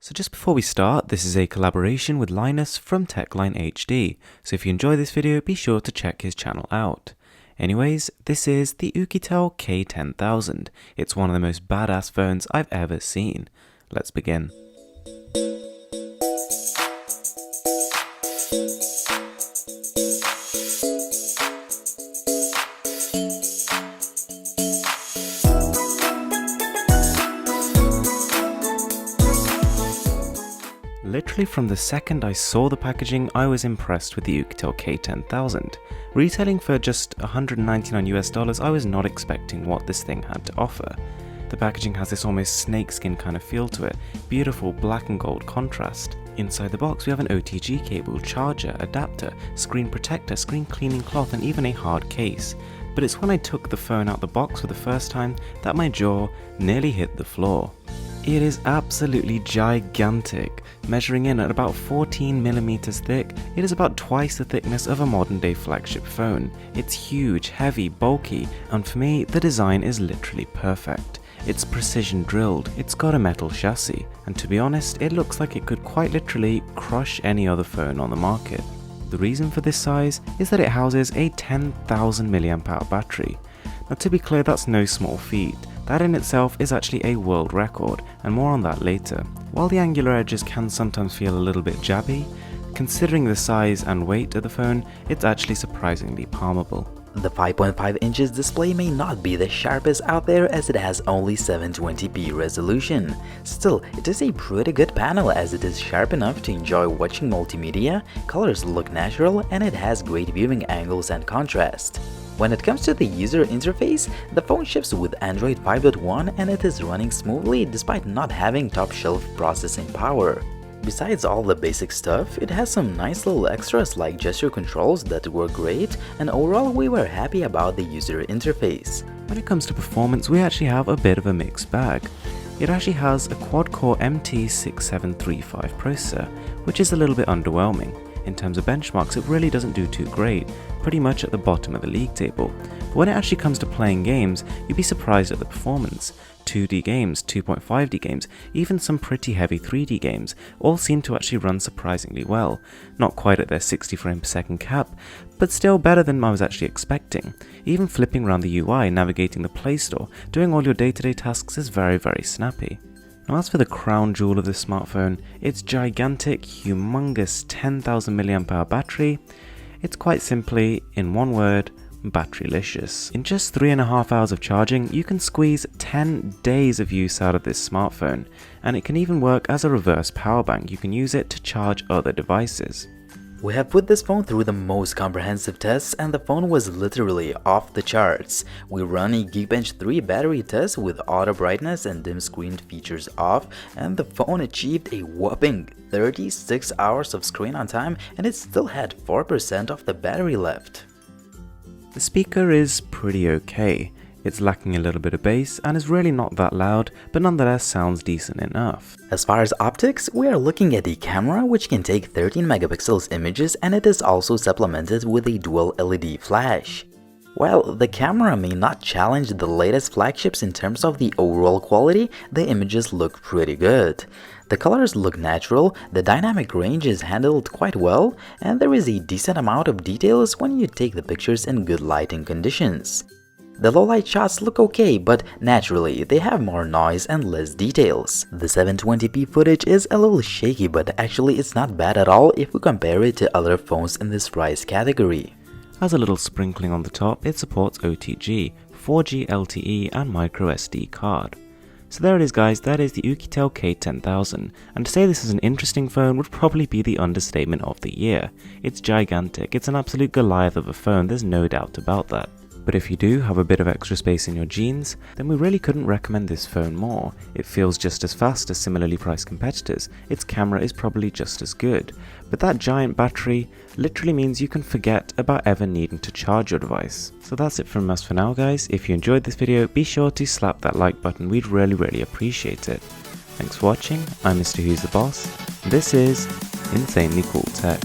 So just before we start, this is a collaboration with Linus from Techline HD, so if you enjoy this video, be sure to check his channel out. Anyways, this is the Untitled K10000. It's one of the most badass phones I've ever seen. Let's begin. Literally from the second I saw the packaging, I was impressed with the Untitled K10000. Retailing for just $199 US, I was not expecting what this thing had to offer. The packaging has this almost snakeskin kind of feel to it, beautiful black and gold contrast. Inside the box we have an OTG cable, charger, adapter, screen protector, screen cleaning cloth and even a hard case. But it's when I took the phone out the box for the first time that my jaw nearly hit the floor. It is absolutely gigantic, measuring in at about 14mm thick. It is about twice the thickness of a modern day flagship phone. It's huge, heavy, bulky, and for me the design is literally perfect. It's precision drilled, it's got a metal chassis, and to be honest it looks like it could quite literally crush any other phone on the market. The reason for this size is that it houses a 10,000 mAh battery. Now to be clear, that's no small feat. That in itself is actually a world record, and more on that later. While the angular edges can sometimes feel a little bit jabby, considering the size and weight of the phone, it's actually surprisingly palmable. The 5.5 inches display may not be the sharpest out there as it has only 720p resolution. Still, it is a pretty good panel as it is sharp enough to enjoy watching multimedia, colors look natural, and it has great viewing angles and contrast. When it comes to the user interface, the phone ships with Android 5.1 and it is running smoothly despite not having top-shelf processing power. Besides all the basic stuff, it has some nice little extras like gesture controls that work great, and overall we were happy about the user interface. When it comes to performance, we actually have a bit of a mixed bag. It actually has a quad-core MT6735 processor, which is a little bit underwhelming. In terms of benchmarks, it really doesn't do too great, pretty much at the bottom of the league table. But when it actually comes to playing games, you'd be surprised at the performance. 2D games, 2.5D games, even some pretty heavy 3D games, all seem to actually run surprisingly well. Not quite at their 60 frames per second cap, but still better than I was actually expecting. Even flipping around the UI, navigating the Play Store, doing all your day-to-day tasks is very snappy. Now as for the crown jewel of this smartphone, its gigantic, humongous 10,000 mAh battery, it's quite simply, in one word, batterylicious. In just 3.5 hours of charging, you can squeeze 10 days of use out of this smartphone, and it can even work as a reverse power bank. You can use it to charge other devices. We have put this phone through the most comprehensive tests and the phone was literally off the charts. We run a Geekbench 3 battery test with auto brightness and dim screen features off, and the phone achieved a whopping 36 hours of screen on time and it still had 4% of the battery left. The speaker is pretty okay. It's lacking a little bit of bass and is really not that loud, but nonetheless sounds decent enough. As far as optics, we are looking at a camera which can take 13 megapixels images and it is also supplemented with a dual LED flash. While the camera may not challenge the latest flagships in terms of the overall quality, the images look pretty good. The colors look natural, the dynamic range is handled quite well, and there is a decent amount of details when you take the pictures in good lighting conditions. The low-light shots look okay, but naturally, they have more noise and less details. The 720p footage is a little shaky, but actually it's not bad at all if we compare it to other phones in this price category. As a little sprinkling on the top, it supports OTG, 4G LTE and microSD card. So there it is guys, that is the Untitled K10000, and to say this is an interesting phone would probably be the understatement of the year. It's gigantic, it's an absolute Goliath of a phone, there's no doubt about that. But if you do have a bit of extra space in your jeans, then we really couldn't recommend this phone more. It feels just as fast as similarly priced competitors, its camera is probably just as good, but that giant battery literally means you can forget about ever needing to charge your device. So that's it from us for now guys. If you enjoyed this video, be sure to slap that like button, we'd really appreciate it. Thanks for watching, I'm Mr. Who's the Boss, and this is Insanely Cool Tech.